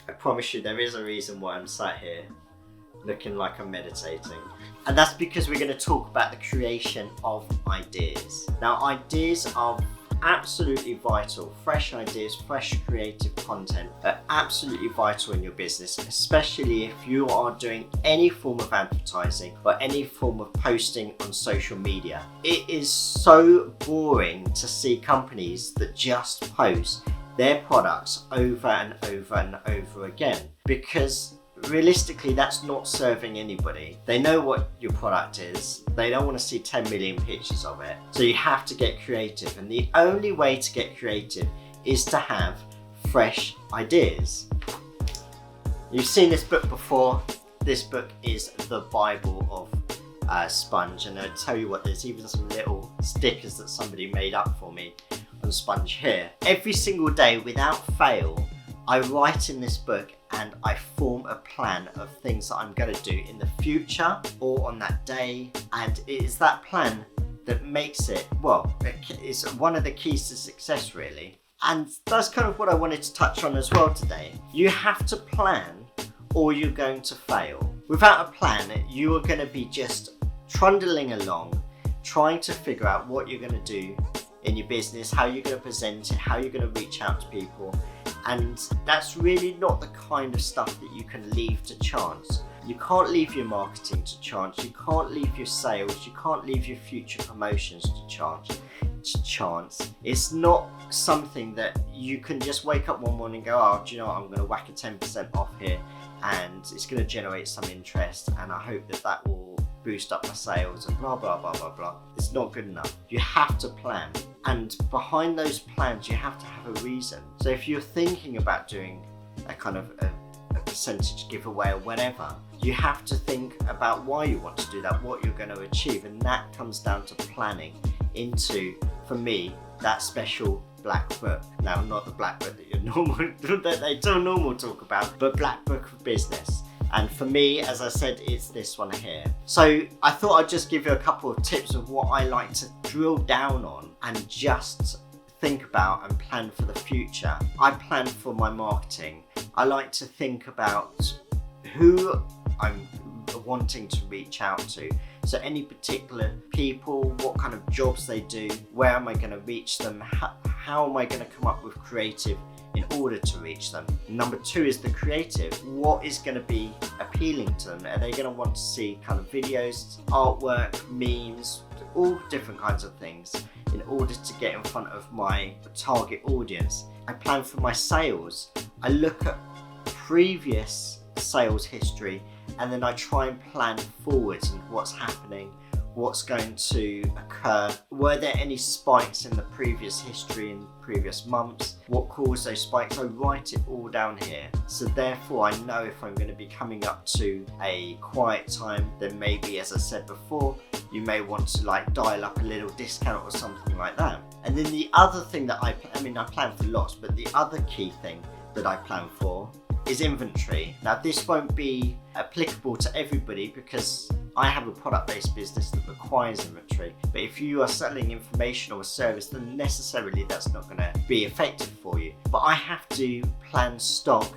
I promise you there is a reason why I'm sat here looking like I'm meditating. And that's because we're going to talk about the creation of ideas. Now, ideas are absolutely vital. Fresh ideas, fresh creative content are absolutely vital in your business, especially if you are doing any form of advertising or any form of posting on social media. It is so boring to see companies that just post their products over and over and over again, because realistically that's not serving anybody. They know what your product is, they don't want to see 10 million pictures of it. So you have to get creative, and the only way to get creative is to have fresh ideas. You've seen this book before. This book is the Bible of Sponge, and I'll tell you what, there's even some little stickers that somebody made up for me on Sponge here. Every single day without fail I write in this book and I form a plan of things that I'm going to do in the future or on that day, and it is that plan that makes it, well, it's one of the keys to success really. And that's kind of what I wanted to touch on as well today. You have to plan or you're going to fail. Without a plan, you are going to be just trundling along, trying to figure out what you're going to do in your business, how you're going to present it, how you're going to reach out to people. And that's really not the kind of stuff that you can leave to chance. You can't leave your marketing to chance, you can't leave your sales, you can't leave your future promotions to chance. It's not something that you can just wake up one morning and go, oh, do you know what, I'm going to whack a 10% off here and it's going to generate some interest and I hope that that will boost up my sales and blah blah blah blah blah. It's not good enough. You have to plan, and behind those plans you have to have a reason. So if you're thinking about doing a kind of a percentage giveaway or whatever, you have to think about why you want to do that, what you're going to achieve, and that comes down to planning into, for me, that special black book. Now, not the black book that they don't normal talk about, but black book of business. And for me, as I said, it's this one here. So I thought I'd just give you a couple of tips of what I like to drill down on and just think about and plan for the future. I plan for my marketing. I like to think about who I'm wanting to reach out to. So any particular people, what kind of jobs they do, where am I going to reach them, how am I going to come up with creative in order to reach them. Number two is the creative. What is going to be appealing to them? Are they going to want to see kind of videos, artwork, memes, all different kinds of things in order to get in front of my target audience? I plan for my sales. I look at previous sales history and then I try and plan forwards and what's happening, what's going to occur. Were there any spikes in the previous history in previous months? What caused those spikes? I write it all down here. So therefore I know if I'm going to be coming up to a quiet time, then maybe, as I said before, you may want to like dial up a little discount or something like that. And then the other thing that I plan for lots, but the other key thing that I plan for is inventory. Now this won't be applicable to everybody because I have a product-based business that requires inventory, but if you are selling information or a service, then necessarily that's not going to be effective for you. But I have to plan stock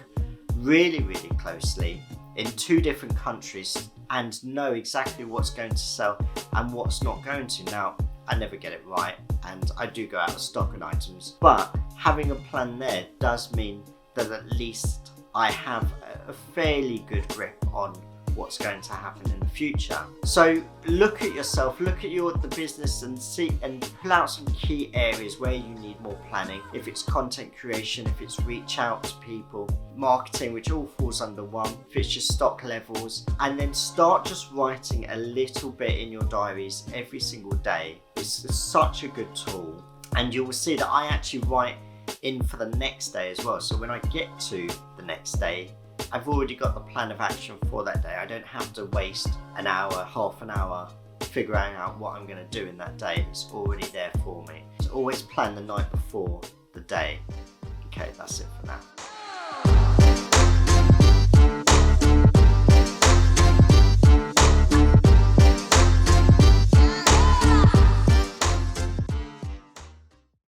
really, really closely in 2 different countries and know exactly what's going to sell and what's not going to. Now, I never get it right and I do go out of stock on items, but having a plan there does mean that at least I have a fairly good grip on what's going to happen in the future. So look at yourself, look at the business and see and pull out some key areas where you need more planning. If it's content creation, if it's reach out to people, marketing, which all falls under one, if it's just stock levels, and then start just writing a little bit in your diaries every single day. It's such a good tool, and you will see that I actually write in for the next day as well. So when I get to the next day, I've already got the plan of action for that day. I don't have to waste an hour, half an hour figuring out what I'm going to do in that day. It's already there for me. So always plan the night before the day. Okay, that's it for now.